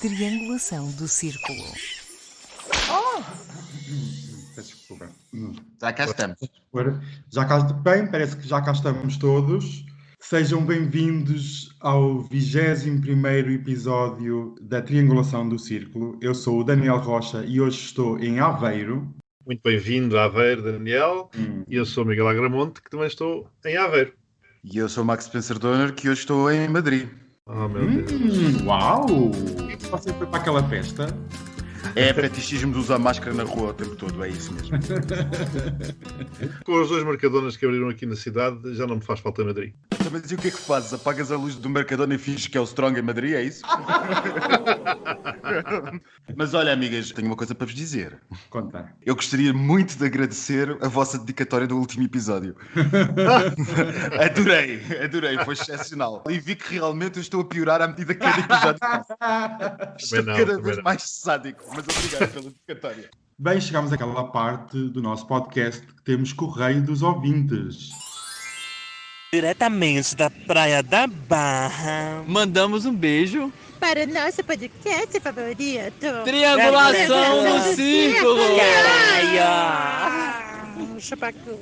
triangulação do círculo. Desculpa. Já cá estamos. Bem, parece que já cá estamos todos. Sejam bem-vindos ao 21º episódio da Triangulação do Círculo. Eu sou o Daniel Rocha e hoje estou em Aveiro. Muito bem-vindo a Aveiro, Daniel. E eu sou o Miguel Agramonte, que também estou em Aveiro. E eu sou o Max Spencer Donner, que hoje estou em Madrid. Oh, meu Deus. Uau! Você foi para aquela festa? É fetichismo de usar máscara na rua o tempo todo, é isso mesmo. Com os dois Mercadonas que abriram aqui na cidade, já não me faz falta Madrid. Mas e o que é que fazes? Apagas a luz do Mercadona e finges que é o Strong em Madrid, é isso? Mas olha, amigas, tenho uma coisa para vos dizer. Conta. Eu gostaria muito de agradecer a vossa dedicatória do último episódio. Adorei, foi excepcional. E vi que realmente eu estou a piorar à medida que cada episódio passa. Estou cada vez mais sádico, mas obrigado pela dedicatória. Bem, chegamos àquela parte do nosso podcast que temos Correio dos Ouvintes. Diretamente da Praia da Barra, mandamos um beijo para o nosso podcast favorito. Triangulação do Círculo. Caralho! Chapacu.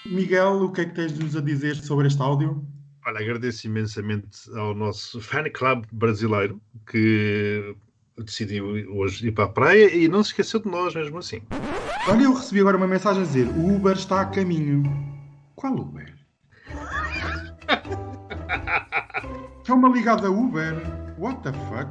Miguel, o que é que tens de nos a dizer sobre este áudio? Olha, agradeço imensamente ao nosso fan club brasileiro que decidiu hoje ir para a praia e não se esqueceu de nós mesmo assim. Olha, eu recebi agora uma mensagem a dizer: o Uber está a caminho. Qual Uber? É uma ligada a Uber? What the fuck?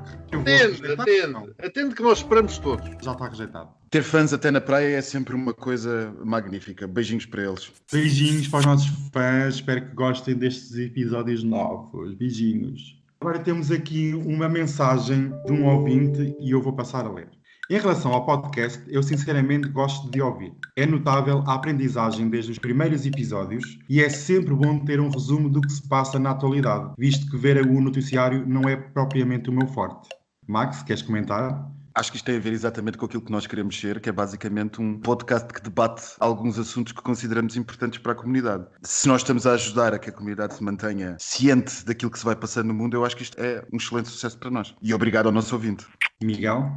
Atende que nós esperamos todos. Já está rejeitado. Ter fãs até na praia é sempre uma coisa magnífica. Beijinhos para eles. Beijinhos para os nossos fãs. Espero que gostem destes episódios novos. Beijinhos. Agora temos aqui uma mensagem de um ouvinte e eu vou passar a ler. Em relação ao podcast, eu sinceramente gosto de ouvir. É notável a aprendizagem desde os primeiros episódios e é sempre bom ter um resumo do que se passa na atualidade, visto que ver o noticiário não é propriamente o meu forte. Max, queres comentar? Acho que isto tem a ver exatamente com aquilo que nós queremos ser, que é basicamente um podcast que debate alguns assuntos que consideramos importantes para a comunidade. Se nós estamos a ajudar a que a comunidade se mantenha ciente daquilo que se vai passando no mundo, eu acho que isto é um excelente sucesso para nós. E obrigado ao nosso ouvinte. Miguel?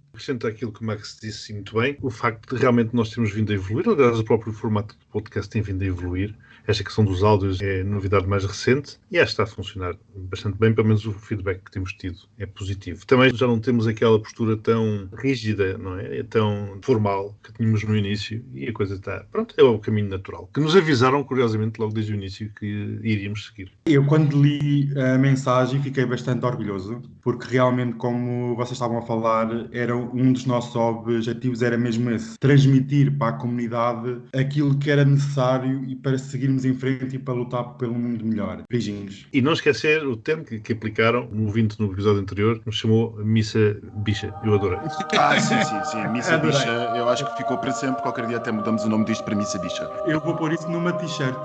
Acrescento aquilo que o Max disse muito bem, o facto de realmente nós termos vindo a evoluir, aliás, o próprio formato do podcast tem vindo a evoluir. Esta questão dos áudios é a novidade mais recente e esta está a funcionar bastante bem, pelo menos o feedback que temos tido é positivo. Também já não temos aquela postura tão rígida, não é? Tão formal que tínhamos no início e a coisa está, pronto, é o caminho natural. Que nos avisaram, curiosamente, logo desde o início que iríamos seguir. Eu, quando li a mensagem, fiquei bastante orgulhoso, porque realmente, como vocês estavam a falar, era um dos nossos objetivos, era mesmo esse, transmitir para a comunidade aquilo que era necessário e para seguirmos em frente e para lutar pelo mundo melhor. Beijinhos. E não esquecer o termo que aplicaram, um ouvinte no episódio anterior, que nos chamou Missa Bicha. Eu adorei. Sim. Missa Bicha, eu acho que ficou para sempre. Qualquer dia até mudamos o nome disto para Missa Bicha. Eu vou pôr isso numa t-shirt.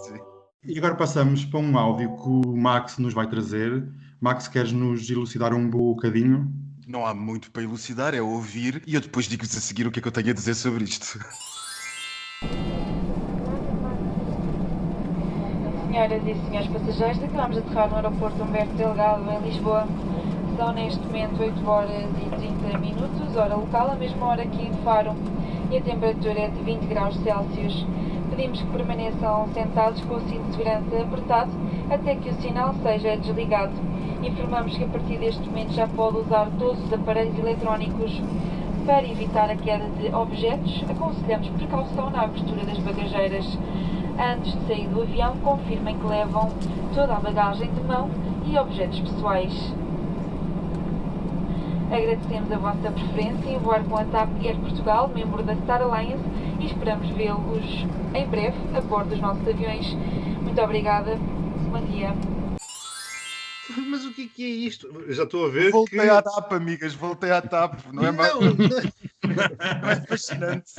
Sim. E agora passamos para um áudio que o Max nos vai trazer. Max, queres nos elucidar um bocadinho? Não há muito para elucidar, é ouvir e eu depois digo-vos a seguir o que é que eu tenho a dizer sobre isto. Senhoras e senhores passageiros, acabamos de aterrar no aeroporto Humberto Delgado, em Lisboa. São neste momento 8 horas e 30 minutos, hora local, a mesma hora aqui em Faro, e a temperatura é de 20 graus Celsius. Pedimos que permaneçam sentados com o cinto de segurança apertado até que o sinal seja desligado. Informamos que a partir deste momento já pode usar todos os aparelhos eletrónicos. Para evitar a queda de objetos, aconselhamos precaução na abertura das bagageiras. Antes de sair do avião, confirmem que levam toda a bagagem de mão e objetos pessoais. Agradecemos a vossa preferência em voar com a TAP Air Portugal, membro da Star Alliance, e esperamos vê-los em breve a bordo dos nossos aviões. Muito obrigada. Bom dia. Mas o que é isto? Eu já estou a ver Voltei à TAP, amigas, voltei à TAP. Não é mais... Não é fascinante?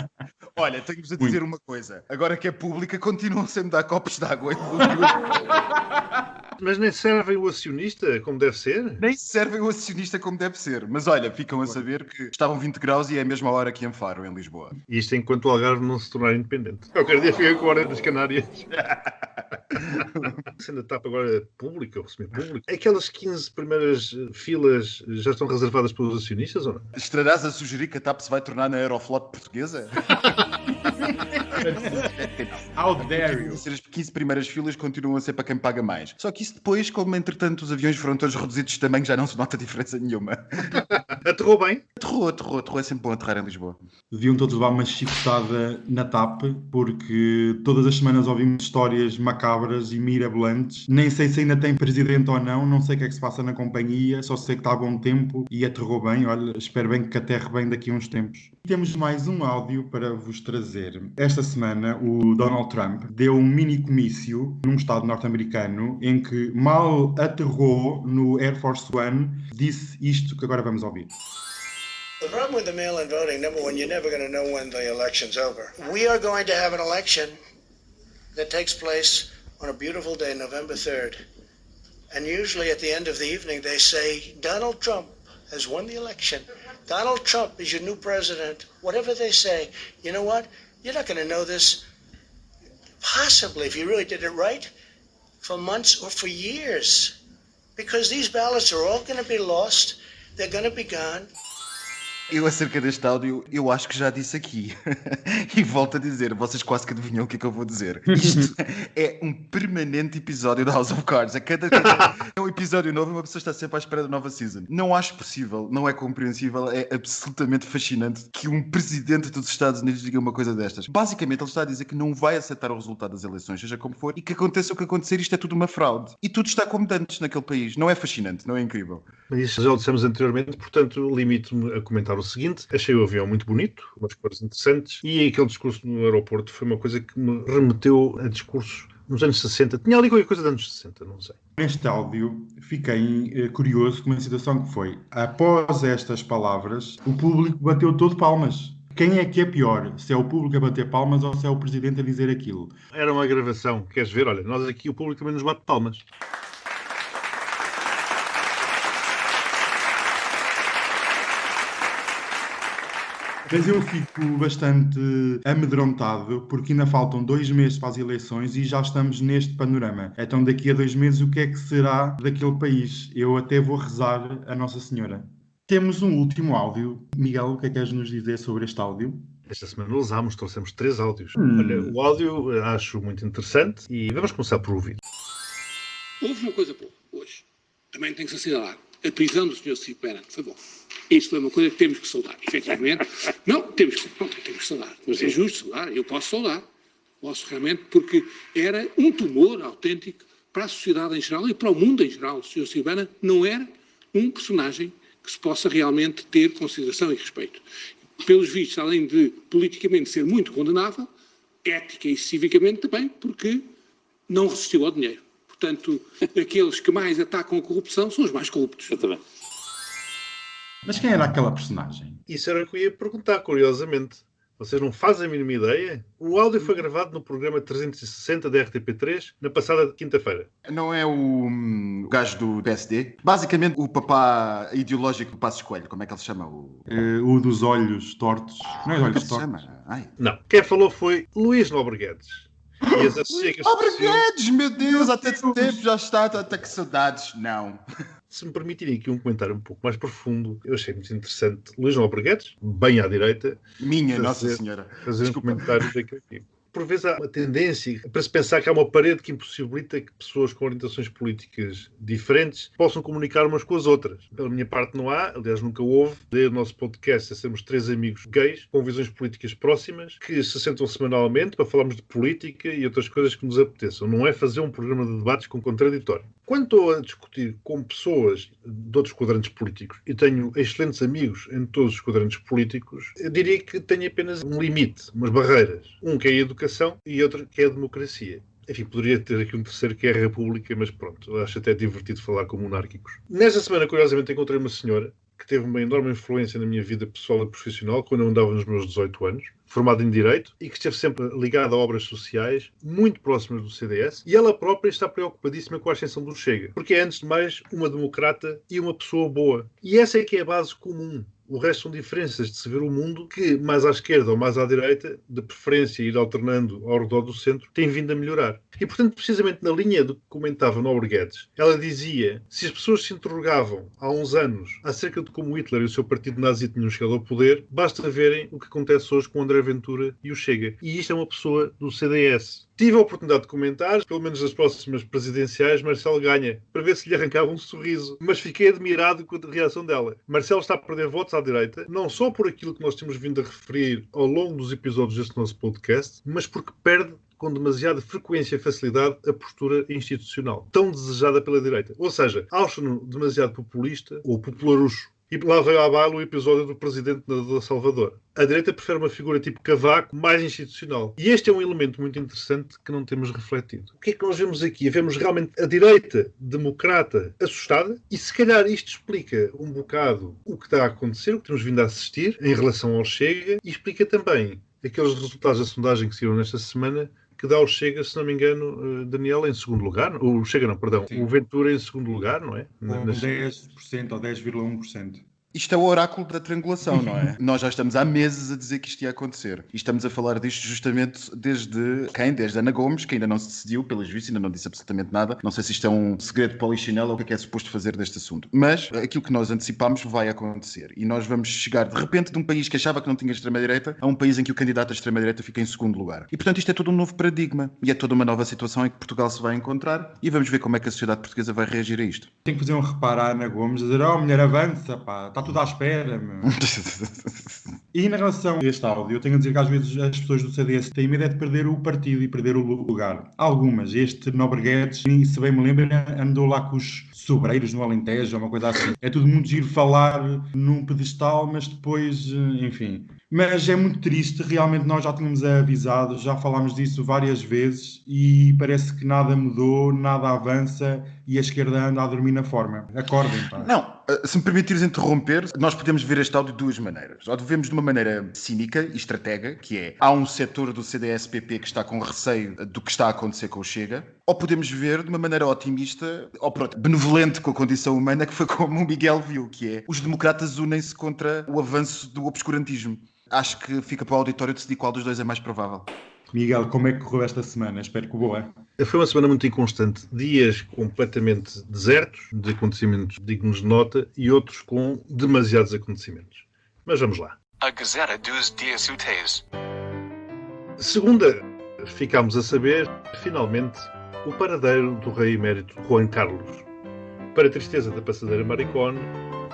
Olha, tenho-vos a dizer uma coisa. Agora que é pública, continuam sempre a dar copos de água. Mas nem servem o acionista como deve ser? Nem servem o acionista como deve ser. Mas olha, ficam a saber que estavam 20 graus e é a mesma hora que em Faro, em Lisboa. E isto enquanto o Algarve não se tornar independente. Qualquer dia fica com a hora das Canárias. Sendo a TAP agora pública ou semi-pública, aquelas 15 primeiras filas já estão reservadas pelos acionistas ou não? Estarás a sugerir que a TAP se vai tornar na Aeroflot portuguesa? How dare you? As 15 primeiras filas continuam a ser para quem paga mais. Só que isso depois, como entretanto os aviões foram todos reduzidos de tamanho, já não se nota diferença nenhuma. Aterrou bem? Aterrou. É sempre bom aterrar em Lisboa. Deviam todos levar uma chicotada na TAP, porque todas as semanas ouvimos histórias macabras e mirabolantes. Nem sei se ainda tem presidente ou não sei o que é que se passa na companhia, só sei que está a bom tempo e aterrou bem. Olha, espero bem que aterre bem daqui a uns tempos. Temos mais um áudio para vos trazer. Esta semana, o Donald Trump deu um mini comício num estado norte-americano em que mal aterrou no Air Force One, disse isto que agora vamos ouvir. The problem with the mail-in voting, number one, you're never going to know when the election's over. We are going to have an election that takes place on a beautiful day, November 3rd. And usually at the end of the evening, they say, Donald Trump has won the election. Donald Trump is your new president. Whatever they say, you know what? You're not going to know this, possibly, if you really did it right, for months or for years. Because these ballots are all going to be lost. They're going to be gone. Eu, acerca deste áudio, eu acho que já disse aqui. E volto a dizer, vocês quase que adivinham o que é que eu vou dizer. Isto é um permanente episódio da House of Cards. A cada é um episódio novo, uma pessoa está sempre à espera da nova season. Não acho possível, não é compreensível, é absolutamente fascinante que um presidente dos Estados Unidos diga uma coisa destas. Basicamente, ele está a dizer que não vai aceitar o resultado das eleições, seja como for, e que aconteça o que acontecer, isto é tudo uma fraude. E tudo está como dantes naquele país. Não é fascinante, não é incrível? Isso já o dissemos anteriormente, portanto, limito-me a comentar o seguinte: achei o avião muito bonito, umas cores interessantes, e aquele discurso no aeroporto foi uma coisa que me remeteu a discursos nos anos 60. Tinha ali qualquer coisa dos anos 60, não sei. Neste áudio, fiquei curioso com uma situação que foi, após estas palavras, o público bateu todo palmas. Quem é que é pior? Se é o público a bater palmas ou se é o presidente a dizer aquilo? Era uma gravação, queres ver? Olha, nós aqui, o público também nos bate palmas. Mas eu fico bastante amedrontado porque ainda faltam 2 meses para as eleições e já estamos neste panorama. Então daqui a 2 meses o que é que será daquele país? Eu até vou rezar a Nossa Senhora. Temos um último áudio. Miguel, o que é que queres nos dizer sobre este áudio? Esta semana trouxemos 3 áudios. Olha, o áudio acho muito interessante e vamos começar por ouvir. Houve uma coisa boa hoje. Também tem que se assinalar. A prisão do Sr. Steve Bannon foi bom. Isso foi uma coisa que temos que saudar, efetivamente. Não, temos que saudar. Mas é justo saudar, eu posso saudar. Posso realmente, porque era um tumor autêntico para a sociedade em geral e para o mundo em geral. O Sr. Steve Bannon não era um personagem que se possa realmente ter consideração e respeito. Pelos vistos, além de politicamente ser muito condenável, ética e civicamente também, porque não resistiu ao dinheiro. Portanto, aqueles que mais atacam a corrupção são os mais corruptos. Exatamente. Mas quem era aquela personagem? Isso era o que eu ia perguntar, curiosamente. Vocês não fazem a mínima ideia? O áudio foi gravado no programa 360 da RTP3 na passada quinta-feira. Não é o gajo do PSD? Basicamente o papá ideológico do Passos Coelho, como é que ele se chama? O dos olhos tortos. Não é olhos tortos? Não. Quem falou foi Luís Nobre Guedes. E as associações... Nobre Guedes, meu Deus, há tanto tempo já está, até que saudades. Não. Se me permitirem aqui um comentário um pouco mais profundo, eu achei muito interessante Luís Nobre Guedes, bem à direita, Nossa Senhora, fazer um comentário daquilo aqui. Por vezes há uma tendência para se pensar que há uma parede que impossibilita que pessoas com orientações políticas diferentes possam comunicar umas com as outras. Pela minha parte não há, aliás nunca houve. Desde o nosso podcast sermos 3 amigos gays com visões políticas próximas que se sentam semanalmente para falarmos de política e outras coisas que nos apeteçam. Não é fazer um programa de debates com contraditório. Quando estou a discutir com pessoas de outros quadrantes políticos e tenho excelentes amigos em todos os quadrantes políticos, eu diria que tenho apenas um limite, umas barreiras. Um que é a educação e outro que é a democracia. Enfim, poderia ter aqui um terceiro que é a República, mas pronto, acho até divertido falar com monárquicos. Nesta semana, curiosamente, encontrei uma senhora que teve uma enorme influência na minha vida pessoal e profissional quando eu andava nos meus 18 anos, formada em Direito, e que esteve sempre ligada a obras sociais, muito próximas do CDS, e ela própria está preocupadíssima com a ascensão do Chega, porque é, antes de mais, uma democrata e uma pessoa boa. E essa é que é a base comum O resto são diferenças de se ver o mundo que, mais à esquerda ou mais à direita, de preferência ir alternando ao redor do centro, tem vindo a melhorar. E, portanto, precisamente na linha do que comentava Nobre Guedes, ela dizia, se as pessoas se interrogavam há uns anos acerca de como Hitler e o seu partido nazi tinham chegado ao poder, basta verem o que acontece hoje com o André Ventura e o Chega. E isto é uma pessoa do CDS. Tive a oportunidade de comentar, pelo menos nas próximas presidenciais, Marcelo ganha, para ver se lhe arrancava um sorriso. Mas fiquei admirado com a reação dela. Marcelo está a perder votos à direita, não só por aquilo que nós temos vindo a referir ao longo dos episódios deste nosso podcast, mas porque perde com demasiada frequência e facilidade a postura institucional, tão desejada pela direita. Ou seja, acha-no demasiado populista ou popularucho. E lá veio à baila o episódio do presidente de Salvador. A direita prefere uma figura tipo Cavaco, mais institucional. E este é um elemento muito interessante que não temos refletido. O que é que nós vemos aqui? Vemos realmente a direita democrata assustada e se calhar isto explica um bocado o que está a acontecer, o que temos vindo a assistir em relação ao Chega e explica também aqueles resultados da sondagem que saíram nesta semana que dá o Chega, se não me engano, Daniel, em segundo lugar. O Chega não, perdão. Sim. O Ventura em segundo lugar, não é? Com 10% ou 10,1%. Isto é o oráculo da triangulação, não é? Nós já estamos há meses a dizer que isto ia acontecer. E estamos a falar disto justamente desde Ana Gomes, que ainda não se decidiu, pelos vistos, ainda não disse absolutamente nada. Não sei se isto é um segredo polichinelo ou o que é suposto fazer deste assunto. Mas aquilo que nós antecipámos vai acontecer. E nós vamos chegar, de repente, de um país que achava que não tinha extrema-direita, a um país em que o candidato à extrema-direita fica em segundo lugar. E, portanto, isto é todo um novo paradigma. E é toda uma nova situação em que Portugal se vai encontrar. E vamos ver como é que a sociedade portuguesa vai reagir a isto. Tem que fazer um reparo à Ana Gomes, dizer, mulher, avança, pá, está tudo à espera, meu. E na relação a este áudio, eu tenho a dizer que às vezes as pessoas do CDS têm medo de perder o partido e perder o lugar. Algumas. Este Nobre Guedes, se bem me lembro, andou lá com os sobreiros no Alentejo, ou uma coisa assim. É tudo muito giro falar num pedestal, mas depois, enfim. Mas é muito triste, realmente nós já tínhamos avisado, já falámos disso várias vezes e parece que nada mudou, nada avança e a esquerda anda a dormir na forma. Acordem, pá. Não, se me permitires interromper, nós podemos ver este áudio de duas maneiras. Ou devemos de uma maneira cínica e estratega, que é, há um setor do CDS-PP que está com receio do que está a acontecer com o Chega, ou podemos ver de uma maneira otimista, ou pronto, benevolente com a condição humana, que foi como o Miguel viu, que é, os democratas unem-se contra o avanço do obscurantismo. Acho que fica para o auditório decidir qual dos dois é mais provável. Miguel, como é que correu esta semana? Espero que boa. Foi uma semana muito inconstante. Dias completamente desertos, de acontecimentos dignos de nota, e outros com demasiados acontecimentos. Mas vamos lá. A Gazeta dos Dias Úteis. Segunda, ficámos a saber, finalmente, o paradeiro do rei emérito Juan Carlos. Para a tristeza da passadeira Maricón,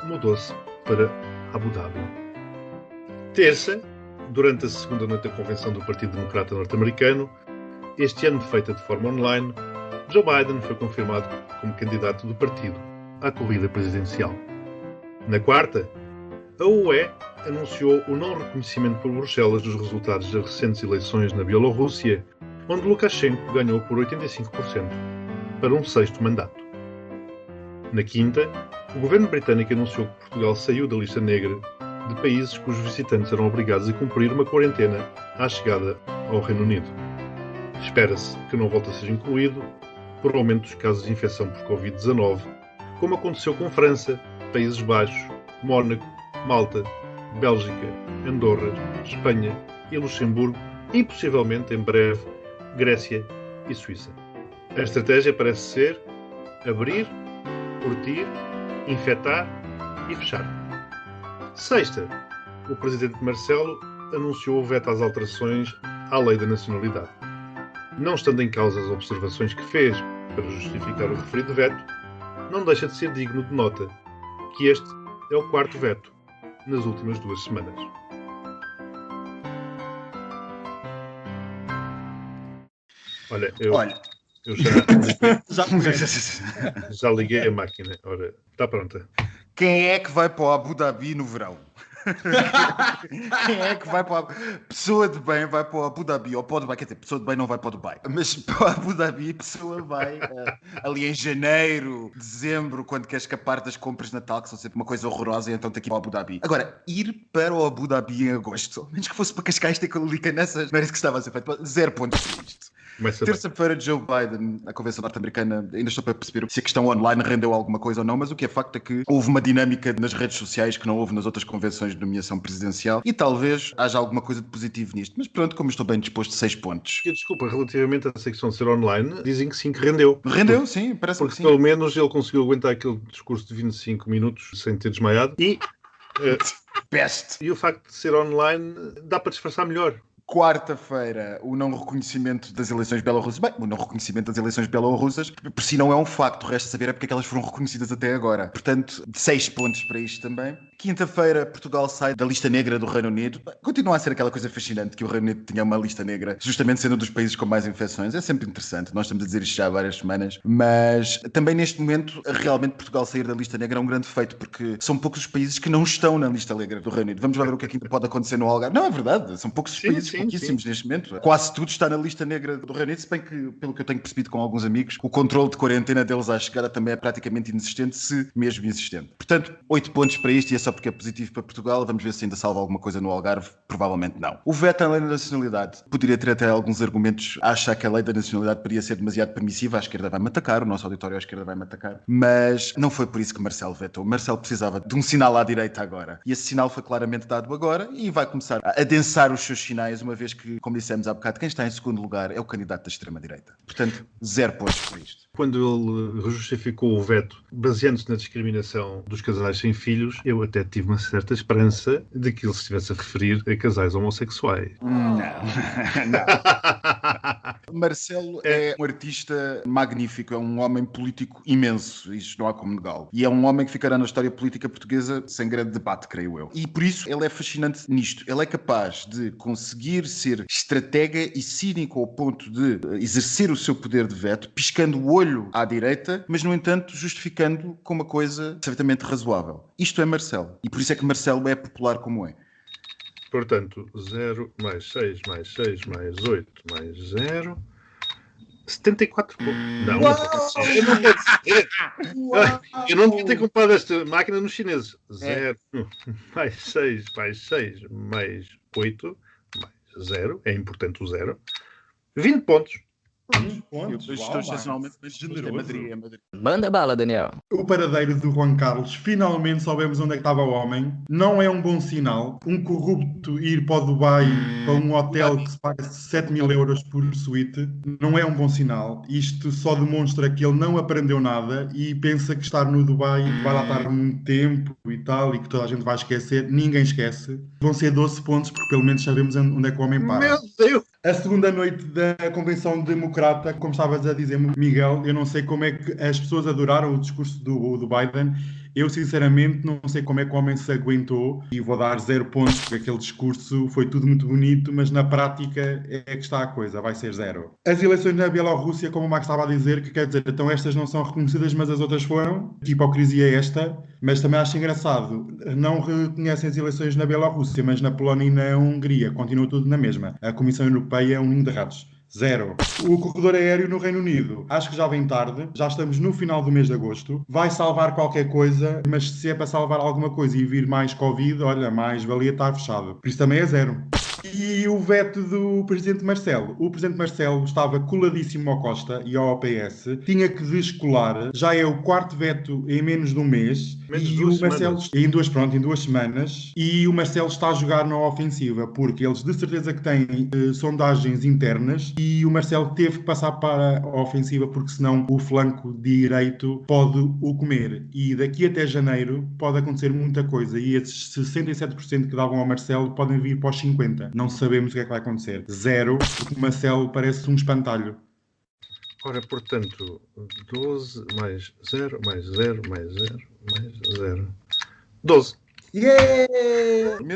mudou-se para Abu Dhabi. Terça, durante a segunda noite da convenção do Partido Democrata Norte-Americano, este ano feita de forma online, Joe Biden foi confirmado como candidato do partido à corrida presidencial. Na quarta, a UE anunciou o não reconhecimento por Bruxelas dos resultados das recentes eleições na Bielorrússia, onde Lukashenko ganhou por 85% para um sexto mandato. Na quinta, o governo britânico anunciou que Portugal saiu da lista negra de países cujos visitantes eram obrigados a cumprir uma quarentena à chegada ao Reino Unido. Espera-se que não volte a ser incluído por aumento dos casos de infecção por Covid-19, como aconteceu com França, Países Baixos, Mónaco, Malta, Bélgica, Andorra, Espanha e Luxemburgo e, possivelmente, em breve, Grécia e Suíça. A estratégia parece ser abrir, curtir, infectar e fechar. Sexta, o presidente Marcelo anunciou o veto às alterações à lei da nacionalidade. Não estando em causa as observações que fez para justificar o referido veto, não deixa de ser digno de nota que este é o quarto veto nas últimas 2 semanas. Olha, eu já liguei a máquina. Ora, está pronta. Quem é que vai para o Abu Dhabi no verão? Quem é que vai para pessoa de bem vai para o Abu Dhabi ou para o Dubai? Quer dizer, pessoa de bem não vai para o Dubai, mas para o Abu Dhabi a pessoa vai ali em janeiro, dezembro, quando quer escapar das compras de Natal, que são sempre uma coisa horrorosa, e então tem que ir para o Abu Dhabi. Agora, ir para o Abu Dhabi em agosto, menos que fosse para Cascais, ter que eu nessas, não era isso que estava a ser feito, 0 pontos isto. Terça-feira, Joe Biden, na convenção norte-americana, ainda estou para perceber se a questão online rendeu alguma coisa ou não, mas o que é facto é que houve uma dinâmica nas redes sociais que não houve nas outras convenções de nomeação presidencial e talvez haja alguma coisa de positivo nisto. Mas pronto, como estou bem disposto, 6 pontos. E desculpa, relativamente à secção de ser online, dizem que sim, que rendeu. Rendeu, sim, parece que sim. Pelo menos ele conseguiu aguentar aquele discurso de 25 minutos sem ter desmaiado e... Best. E o facto de ser online dá para disfarçar melhor. Quarta-feira, o não reconhecimento das eleições belorussas. Bem, o não reconhecimento das eleições belorussas, por si não é um facto, resta saber é porque é que elas foram reconhecidas até agora. Portanto, 6 pontos para isto também. Quinta-feira, Portugal sai da lista negra do Reino Unido. Continua a ser aquela coisa fascinante que o Reino Unido tinha uma lista negra, justamente sendo um dos países com mais infecções. É sempre interessante, nós estamos a dizer isto já há várias semanas, mas também neste momento, realmente Portugal sair da lista negra é um grande feito, porque são poucos os países que não estão na lista negra do Reino Unido. Vamos lá ver o que é que ainda pode acontecer no Algarve. Não, é verdade, são poucos os países, pouquíssimos neste momento. Quase tudo está na lista negra do Reino Unido, se bem que, pelo que eu tenho percebido com alguns amigos, o controle de quarentena deles à chegada também é praticamente inexistente, se mesmo existente. Portanto, 8 pontos para isto, e é só porque é positivo para Portugal. Vamos ver se ainda salva alguma coisa no Algarve. Provavelmente não. O veto à lei da nacionalidade. Poderia ter até alguns argumentos a achar que a lei da nacionalidade poderia ser demasiado permissiva. A esquerda vai-me atacar, o nosso auditório à esquerda vai-me atacar. Mas não foi por isso que Marcelo vetou. Marcelo precisava de um sinal à direita agora. E esse sinal foi claramente dado agora e vai começar a adensar os seus sinais, uma vez que, como dissemos há bocado, quem está em segundo lugar é o candidato da extrema-direita. Portanto, 0 pontos para isto. Quando ele justificou o veto baseando-se na discriminação dos casais sem filhos, eu até tive uma certa esperança de que ele se estivesse a referir a casais homossexuais. Não. Marcelo é um artista magnífico, é um homem político imenso, isto não há como negá-lo. E é um homem que ficará na história política portuguesa sem grande debate, creio eu. E por isso ele é fascinante nisto. Ele é capaz de conseguir ser estratega e cínico ao ponto de exercer o seu poder de veto, piscando o olho à direita, mas no entanto justificando com uma coisa perfeitamente razoável. Isto é Marcelo. E por isso é que Marcelo é popular como é. Portanto, 0 mais 6 mais 6 mais 8 mais 0... 74 pontos. Não, eu não pode ser. Eu não devia ter comprado esta máquina nos chineses. 0 mais 6 mais 6 mais 8 mais 0. É importante o 0. 20 pontos. Eu estou excepcionalmente generoso. É Madrid. Manda bala, Daniel. O paradeiro do Juan Carlos, finalmente soubemos onde é que estava o homem. Não é um bom sinal. Um corrupto ir para o Dubai, para um hotel que se paga 7 mil euros por suíte, não é um bom sinal. Isto só demonstra que ele não aprendeu nada e pensa que estar no Dubai vai lá estar muito tempo e tal, e que toda a gente vai esquecer. Ninguém esquece. Vão ser 12 pontos, porque pelo menos sabemos onde é que o homem para. Meu Deus! A segunda noite da Convenção Democrata, como estavas a dizer, Miguel, eu não sei como é que as pessoas adoraram o discurso do Biden. Eu, sinceramente, não sei como é que o homem se aguentou e vou dar 0 pontos, porque aquele discurso foi tudo muito bonito, mas na prática é que está a coisa, vai ser 0. As eleições na Bielorrússia, como o Max estava a dizer, que quer dizer, então estas não são reconhecidas, mas as outras foram. Que hipocrisia é esta? Mas também acho engraçado, não reconhecem as eleições na Bielorrússia, mas na Polónia e na Hungria, continua tudo na mesma. A Comissão Europeia é um ninho de ratos. 0. O corredor aéreo no Reino Unido, acho que já vem tarde, já estamos no final do mês de agosto, vai salvar qualquer coisa, mas se é para salvar alguma coisa e vir mais Covid, olha, mais valia estar fechado. Por isso também é 0. E o veto do Presidente Marcelo. O Presidente Marcelo estava coladíssimo ao Costa e ao PS, tinha que descolar, já é o 4º veto em menos de um mês. E o Marcelo, em 2 semanas, e o Marcelo está a jogar na ofensiva, porque eles de certeza que têm sondagens internas e o Marcelo teve que passar para a ofensiva, porque senão o flanco direito pode o comer. E daqui até janeiro pode acontecer muita coisa, e esses 67% que davam ao Marcelo podem vir para os 50%. Não sabemos o que é que vai acontecer. 0, porque o Marcelo parece um espantalho. Ora, portanto, 12 mais 0 mais 0 mais 0 mais 0. 12. Yeah!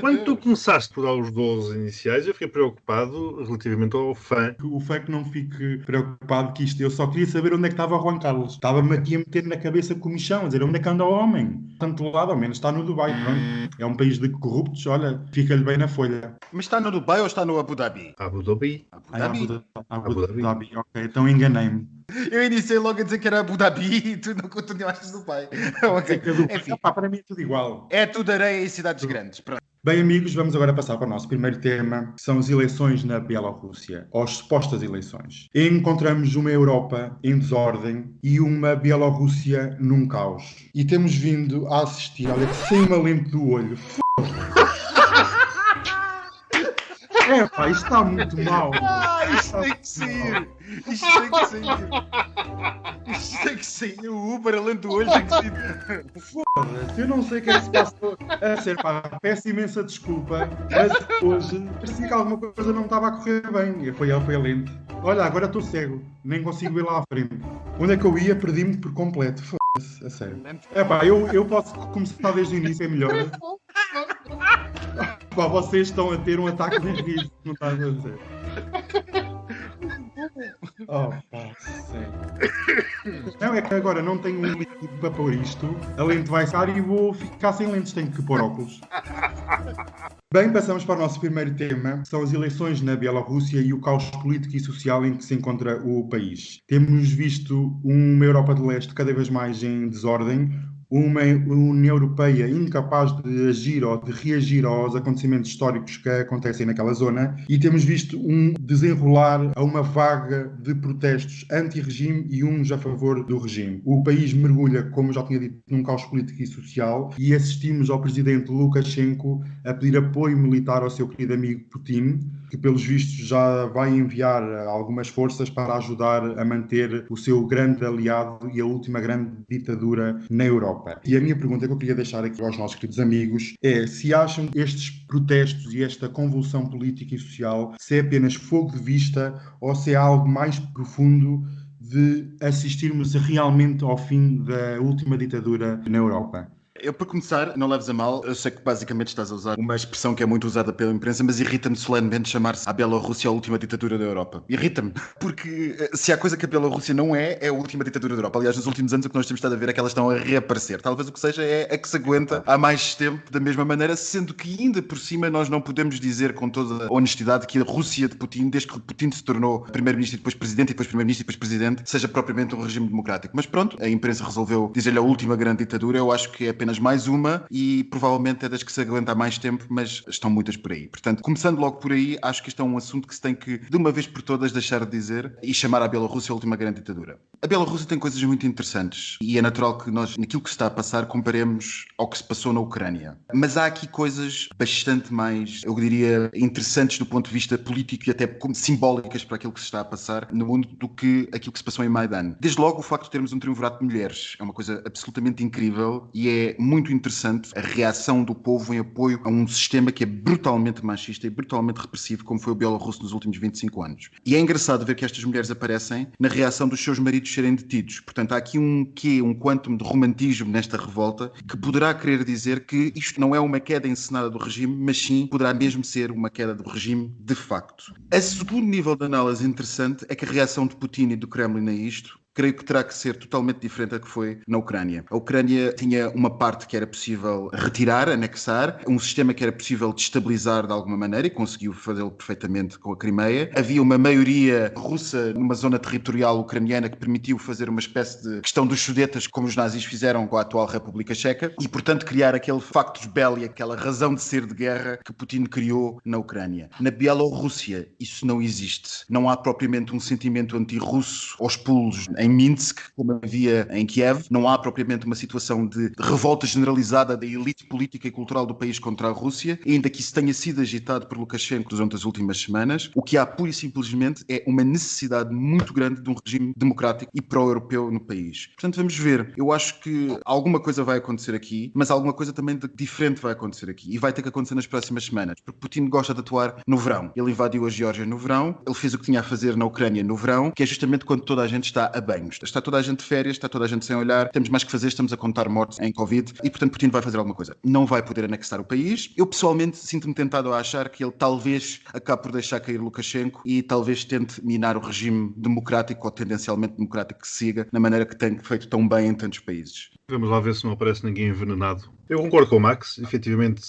Quando tu começaste por dar os 12 iniciais, eu fiquei preocupado relativamente ao fã. O fã que não fique preocupado que isto, eu só queria saber onde é que estava o Juan Carlos. Estava-me aqui a meter na cabeça comichão, a dizer onde é que anda o homem. Tanto lado, ao menos está no Dubai, pronto. É um país de corruptos, olha, fica-lhe bem na folha. Mas está no Dubai ou está no Abu Dhabi? Abu Dhabi. Abu Dhabi, ok, então enganei-me. Eu iniciei logo a dizer que era Abu Dhabi e tu não continuaste no Dubai. Okay. Enfim, para mim é tudo igual. É tudo areia e cidades grandes. Pronto. Bem, amigos, vamos agora passar para o nosso primeiro tema, que são as eleições na Bielorrússia, ou as supostas eleições. Encontramos uma Europa em desordem e uma Bielorrússia num caos. E temos vindo a assistir, olha, que sem uma lente do olho. Pá, isto está muito mal. Isto tem que sair. Isto tem que sair. Isto tem que sair. O Uber, além do olho, tem que sair. Foda-se, eu não sei o que é que se passou. A sério, pá, peço imensa desculpa, mas hoje parecia que alguma coisa não estava a correr bem. Foi a lente. Olha, agora estou cego, nem consigo ver lá à frente. Onde é que eu ia? Perdi-me por completo. Foda-se, a sério. Pá, eu posso começar desde o início, é melhor. Pá, vocês estão a ter um ataque de riso, não está a dizer. Oh, pá, sério. Não, é que agora não tenho um líquido para pôr isto, a lente vai sair e vou ficar sem lentes, tenho que pôr óculos. Bem, passamos para o nosso primeiro tema, são as eleições na Bielorrússia e o caos político e social em que se encontra o país. Temos visto uma Europa de Leste cada vez mais em desordem, uma União Europeia incapaz de agir ou de reagir aos acontecimentos históricos que acontecem naquela zona, e temos visto um desenrolar a uma vaga de protestos anti-regime e uns a favor do regime. O país mergulha, como já tinha dito, num caos político e social, e assistimos ao presidente Lukashenko a pedir apoio militar ao seu querido amigo Putin, que pelos vistos já vai enviar algumas forças para ajudar a manter o seu grande aliado e a última grande ditadura na Europa. E a minha pergunta que eu queria deixar aqui aos nossos queridos amigos é se acham que estes protestos e esta convulsão política e social se é apenas fogo de vista ou se é algo mais profundo de assistirmos realmente ao fim da última ditadura na Europa. Eu, para começar, não leves a mal, eu sei que basicamente estás a usar uma expressão que é muito usada pela imprensa, mas irrita-me solenemente chamar-se a Bielorrússia a última ditadura da Europa. Irrita-me, porque se há coisa que a Bielorrússia não é a última ditadura da Europa. Aliás, nos últimos anos o que nós temos estado a ver é que elas estão a reaparecer. Talvez o que seja é a que se aguenta há mais tempo da mesma maneira, sendo que ainda por cima nós não podemos dizer com toda a honestidade que a Rússia de Putin, desde que Putin se tornou primeiro-ministro e depois presidente e depois primeiro-ministro e depois presidente, seja propriamente um regime democrático. Mas pronto, a imprensa resolveu dizer-lhe a última grande ditadura. Eu acho que é apenas mais uma e provavelmente é das que se aguenta há mais tempo, mas estão muitas por aí. Portanto, começando logo por aí, acho que isto é um assunto que se tem que, de uma vez por todas, deixar de dizer e chamar a Bielorrússia a última grande ditadura. A Bielorrússia tem coisas muito interessantes e é natural que nós, naquilo que se está a passar, comparemos ao que se passou na Ucrânia. Mas há aqui coisas bastante mais, eu diria, interessantes do ponto de vista político e até como simbólicas para aquilo que se está a passar no mundo do que aquilo que se passou em Maidan. Desde logo, o facto de termos um triunvirato de mulheres é uma coisa absolutamente incrível e é muito interessante a reação do povo em apoio a um sistema que é brutalmente machista e brutalmente repressivo, como foi o bielorrusso nos últimos 25 anos. E é engraçado ver que estas mulheres aparecem na reação dos seus maridos serem detidos. Portanto, há aqui um quantum de romantismo nesta revolta que poderá querer dizer que isto não é uma queda encenada do regime, mas sim poderá mesmo ser uma queda do regime de facto. A segundo nível de análise interessante é que a reação de Putin e do Kremlin a isto creio que terá que ser totalmente diferente da que foi na Ucrânia. A Ucrânia tinha uma parte que era possível retirar, anexar, um sistema que era possível destabilizar de alguma maneira e conseguiu fazê-lo perfeitamente com a Crimeia. Havia uma maioria russa numa zona territorial ucraniana que permitiu fazer uma espécie de questão dos Sudetas, como os nazis fizeram com a atual República Checa, e portanto criar aquele factus belli, aquela razão de ser de guerra que Putin criou na Ucrânia. Na Bielorrússia isso não existe. Não há propriamente um sentimento anti-russo aos pulos em Minsk, como havia em Kiev. Não há propriamente uma situação de revolta generalizada da elite política e cultural do país contra a Rússia, ainda que isso tenha sido agitado por Lukashenko durante as últimas semanas. O que há pura e simplesmente é uma necessidade muito grande de um regime democrático e pró-europeu no país. Portanto, vamos ver. Eu acho que alguma coisa vai acontecer aqui, mas alguma coisa também de diferente vai acontecer aqui e vai ter que acontecer nas próximas semanas, porque Putin gosta de atuar no verão. Ele invadiu a Geórgia no verão, ele fez o que tinha a fazer na Ucrânia no verão, que é justamente quando toda a gente está a banhos. Está toda a gente de férias, está toda a gente sem olhar, temos mais que fazer, estamos a contar mortes em Covid e, portanto, Putin vai fazer alguma coisa. Não vai poder anexar o país. Eu, pessoalmente, sinto-me tentado a achar que ele talvez acabe por deixar cair Lukashenko e talvez tente minar o regime democrático ou tendencialmente democrático que siga, na maneira que tem feito tão bem em tantos países. Vamos lá ver se não aparece ninguém envenenado Eu concordo com o Max. Efetivamente,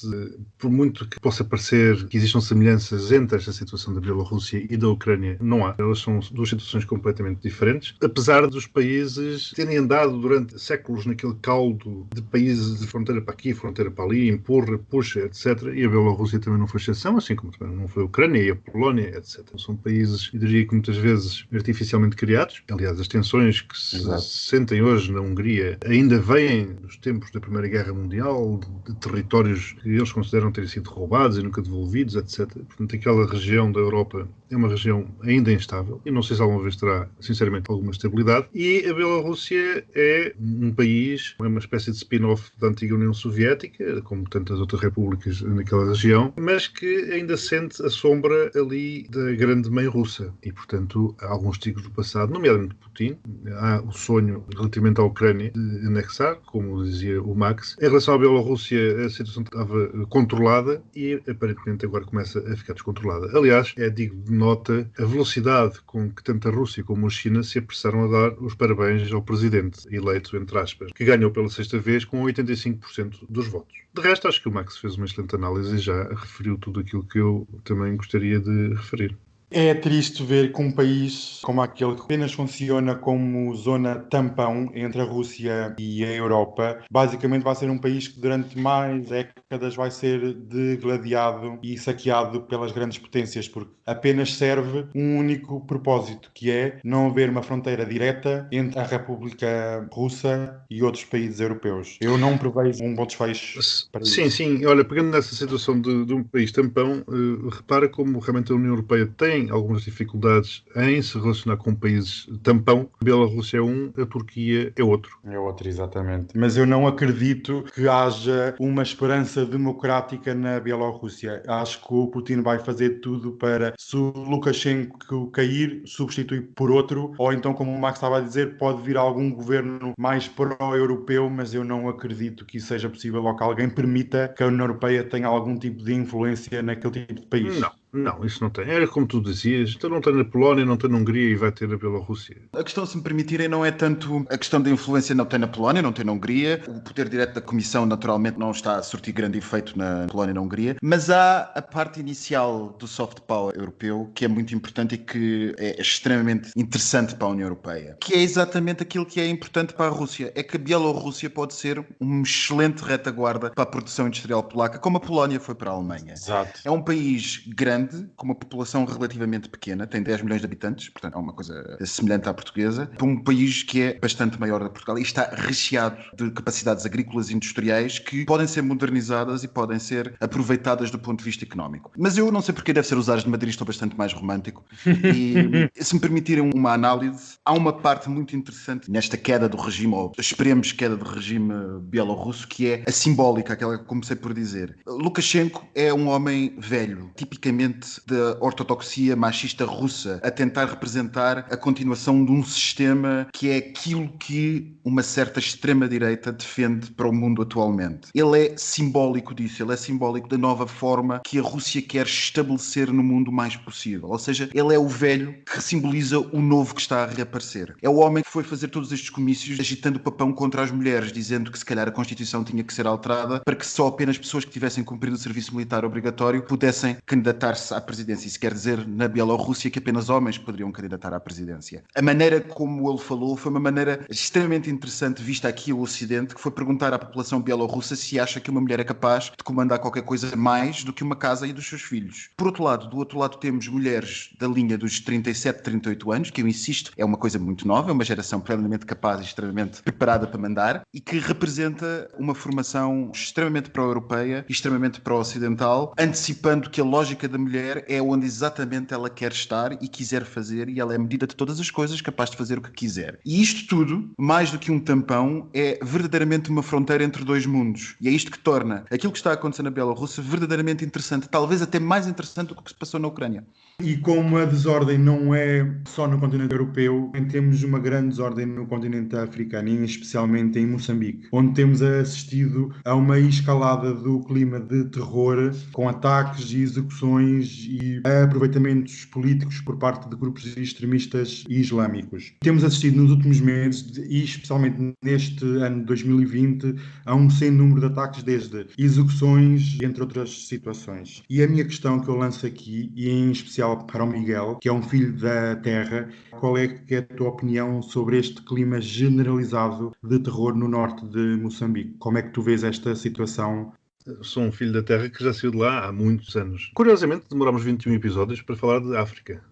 por muito que possa parecer que existam semelhanças entre esta situação da Bielorrússia e da Ucrânia, não há. Elas são duas situações completamente diferentes, apesar dos países terem andado durante séculos naquele caldo de países de fronteira para aqui, fronteira para ali, empurra, puxa, etc. E a Bielorrússia também não foi exceção, assim como também não foi a Ucrânia e a Polónia, etc. São países, eu diria que muitas vezes artificialmente criados. Aliás, as tensões que se sentem hoje na Hungria ainda vêm dos tempos da Primeira Guerra Mundial, de territórios que eles consideram terem sido roubados e nunca devolvidos, etc. Portanto, aquela região da Europa é uma região ainda instável e não sei se alguma vez terá, sinceramente, alguma estabilidade. E a Bielorrússia é um país, é uma espécie de spin-off da antiga União Soviética, como tantas outras repúblicas naquela região, mas que ainda sente a sombra ali da grande mãe russa. E, portanto, há alguns tigres do passado, nomeadamente Putin. Há o sonho relativamente à Ucrânia de anexar, como dizia o Max. Em relação à Bielorrússia, a situação estava controlada e, aparentemente, agora começa a ficar descontrolada. Aliás, é digno de nota a velocidade com que tanto a Rússia como a China se apressaram a dar os parabéns ao presidente eleito, entre aspas, que ganhou pela sexta vez com 85% dos votos. De resto, acho que o Max fez uma excelente análise e já referiu tudo aquilo que eu também gostaria de referir. É triste ver que um país como aquele que apenas funciona como zona tampão entre a Rússia e a Europa, basicamente vai ser um país que durante mais décadas vai ser degladiado e saqueado pelas grandes potências, porque apenas serve um único propósito, que é não haver uma fronteira direta entre a República Russa e outros países europeus. Eu não prevejo um bom desfecho para isso. Sim. Olha, pegando nessa situação de um país tampão, repara como realmente a União Europeia tem algumas dificuldades em se relacionar com países tampão. A Bielorrússia é um, a Turquia é outro. É outro, exatamente. Mas eu não acredito que haja uma esperança democrática na Bielorrússia. Acho que o Putin vai fazer tudo para, se o Lukashenko cair, substituir por outro, ou então, como o Max estava a dizer, pode vir algum governo mais pró-europeu, mas eu não acredito que isso seja possível ou que alguém permita que a União Europeia tenha algum tipo de influência naquele tipo de país. Não, isso não tem. Era como tu dizias, então não tem na Polónia, não tem na Hungria e vai ter na Bielorrússia. A questão, se me permitirem, não é tanto a questão da influência, não tem na Polónia, não tem na Hungria. O poder direto da Comissão, naturalmente, não está a surtir grande efeito na Polónia e na Hungria. Mas há a parte inicial do soft power europeu, que é muito importante e que é extremamente interessante para a União Europeia. Que é exatamente aquilo que é importante para a Rússia. É que a Bielorrússia pode ser uma excelente retaguarda para a produção industrial polaca, como a Polónia foi para a Alemanha. Exato. É um país grande, com uma população relativamente pequena, tem 10 milhões de habitantes, portanto é uma coisa semelhante à portuguesa, para um país que é bastante maior da Portugal e está recheado de capacidades agrícolas e industriais que podem ser modernizadas e podem ser aproveitadas do ponto de vista económico. Mas eu não sei porque deve ser os ares de Madrid, estou bastante mais romântico. E se me permitirem uma análise, há uma parte muito interessante nesta queda do regime, ou esperemos queda do regime bielorrusso, que é a simbólica, aquela que comecei por dizer. Lukashenko é um homem velho, tipicamente da ortodoxia machista russa, a tentar representar a continuação de um sistema que é aquilo que uma certa extrema-direita defende para o mundo atualmente. Ele é simbólico disso, ele é simbólico da nova forma que a Rússia quer estabelecer no mundo o mais possível. Ou seja, ele é o velho que simboliza o novo que está a reaparecer. É o homem que foi fazer todos estes comícios agitando o papão contra as mulheres, dizendo que se calhar a Constituição tinha que ser alterada para que só apenas pessoas que tivessem cumprido o serviço militar obrigatório pudessem candidatar-se à presidência. Isso quer dizer, na Bielorrússia, que apenas homens poderiam candidatar à presidência. A maneira como ele falou foi uma maneira extremamente interessante, vista aqui o Ocidente, que foi perguntar à população bielorrussa se acha que uma mulher é capaz de comandar qualquer coisa mais do que uma casa e dos seus filhos. Por outro lado, do outro lado temos mulheres da linha dos 37, 38 anos, que eu insisto, é uma coisa muito nova, é uma geração plenamente capaz e extremamente preparada para mandar, e que representa uma formação extremamente pró-europeia e extremamente pró-ocidental, antecipando que a lógica da mulher é onde exatamente ela quer estar e quiser fazer, e ela é medida de todas as coisas, capaz de fazer o que quiser. E isto tudo, mais do que um tampão, é verdadeiramente uma fronteira entre dois mundos. E é isto que torna aquilo que está a acontecer na Bielorrússia verdadeiramente interessante, talvez até mais interessante do que se passou na Ucrânia. E como a desordem não é só no continente europeu, temos uma grande desordem no continente africano, e especialmente em Moçambique, onde temos assistido a uma escalada do clima de terror, com ataques e execuções execuções e aproveitamentos políticos por parte de grupos extremistas e islâmicos. Temos assistido nos últimos meses, e especialmente neste ano de 2020, a um sem número de ataques, desde execuções, entre outras situações. E a minha questão que eu lanço aqui, e em especial para o Miguel, que é um filho da terra, qual é que é a tua opinião sobre este clima generalizado de terror no norte de Moçambique? Como é que tu vês esta situação? Sou um filho da terra que já saiu de lá há muitos anos. Curiosamente, demorámos 21 episódios para falar de África,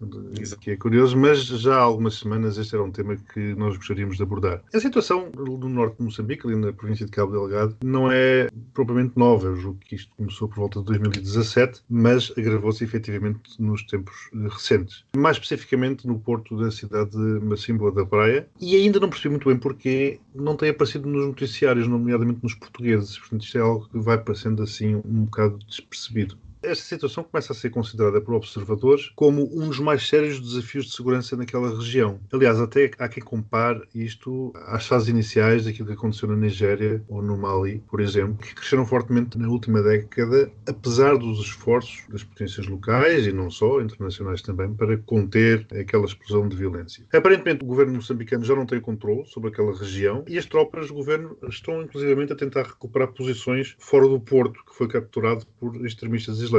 que é curioso, mas já há algumas semanas este era um tema que nós gostaríamos de abordar. A situação do norte de Moçambique, ali na província de Cabo Delgado, não é propriamente nova. Eu julgo que isto começou por volta de 2017, mas agravou-se efetivamente nos tempos recentes. Mais especificamente no porto da cidade de Macimboa da Praia, e ainda não percebi muito bem porque não tem aparecido nos noticiários, nomeadamente nos portugueses. Portanto, isto é algo que vai parecendo assim um bocado despercebido. Esta situação começa a ser considerada por observadores como um dos mais sérios desafios de segurança naquela região. Aliás, até há quem compare isto às fases iniciais daquilo que aconteceu na Nigéria ou no Mali, por exemplo, que cresceram fortemente na última década, apesar dos esforços das potências locais e não só, internacionais também, para conter aquela explosão de violência. Aparentemente, o governo moçambicano já não tem controle sobre aquela região e as tropas do governo estão, inclusivamente, a tentar recuperar posições fora do porto, que foi capturado por extremistas islâmicos.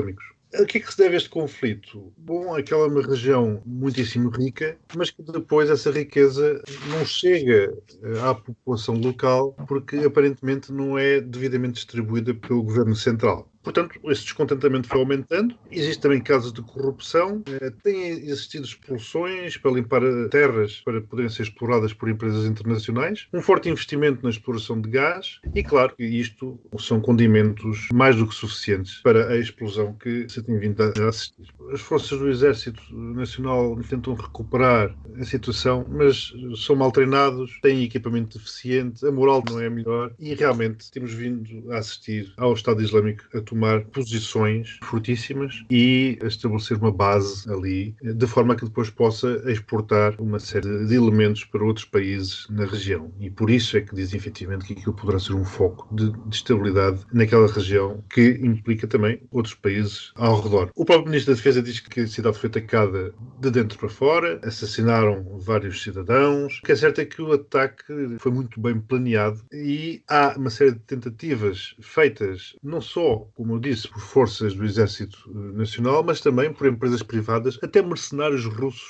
A que é que se deve este conflito? Bom, aquela é uma região muitíssimo rica, mas que depois essa riqueza não chega à população local porque aparentemente não é devidamente distribuída pelo governo central. Portanto, esse descontentamento foi aumentando. Existem também casos de corrupção. Têm existido expulsões para limpar terras para poderem ser exploradas por empresas internacionais. Um forte investimento na exploração de gás. E, claro, isto são condimentos mais do que suficientes para a explosão que se tem vindo a assistir. As forças do Exército Nacional tentam recuperar a situação, mas são mal treinados, têm equipamento deficiente, a moral não é a melhor e, realmente, temos vindo a assistir ao Estado Islâmico a tomar posições fortíssimas e a estabelecer uma base ali, de forma que depois possa exportar uma série de elementos para outros países na região. E por isso é que dizem efetivamente que aquilo poderá ser um foco de estabilidade naquela região, que implica também outros países ao redor. O próprio Ministro da Defesa diz que a cidade foi atacada de dentro para fora, assassinaram vários cidadãos. O que é certo é que o ataque foi muito bem planeado e há uma série de tentativas feitas não só, como eu disse, por forças do Exército Nacional, mas também por empresas privadas, até mercenários russos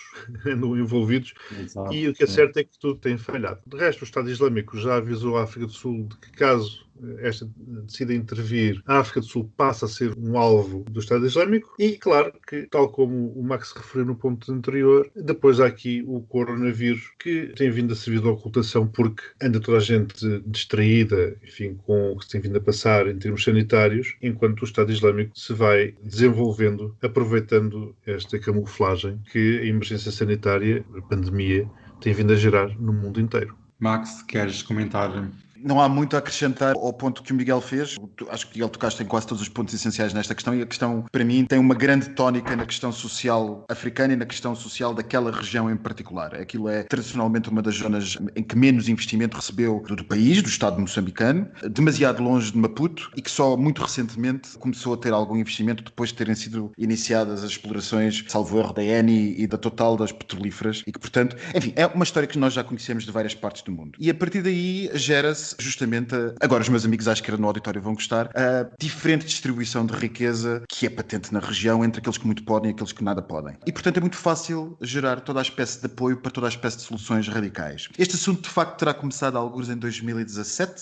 andam envolvidos. Exato. E o que é certo é que tudo tem falhado. De resto, o Estado Islâmico já avisou a África do Sul de que, caso esta decida intervir, a África do Sul passa a ser um alvo do Estado Islâmico e, claro, que, tal como o Max referiu no ponto anterior, depois há aqui o coronavírus, que tem vindo a servir de ocultação porque anda toda a gente distraída, enfim, com o que se tem vindo a passar em termos sanitários, enquanto o Estado Islâmico se vai desenvolvendo, aproveitando esta camuflagem que a emergência sanitária, a pandemia, tem vindo a gerar no mundo inteiro. Max, queres comentar? Não há muito a acrescentar ao ponto que o Miguel fez. Acho que, Miguel, tocaste em quase todos os pontos essenciais nesta questão e a questão, para mim, tem uma grande tónica na questão social africana e na questão social daquela região em particular. Aquilo é tradicionalmente uma das zonas em que menos investimento recebeu do país, do Estado moçambicano, demasiado longe de Maputo e que só muito recentemente começou a ter algum investimento depois de terem sido iniciadas as explorações, salvo erro, da Eni e da Total, das petrolíferas e que, portanto, enfim, é uma história que nós já conhecemos de várias partes do mundo. E a partir daí gera-se justamente, agora os meus amigos à esquerda no auditório vão gostar, a diferente distribuição de riqueza que é patente na região entre aqueles que muito podem e aqueles que nada podem. E, portanto, é muito fácil gerar toda a espécie de apoio para toda a espécie de soluções radicais. Este assunto, de facto, terá começado alguns em 2017,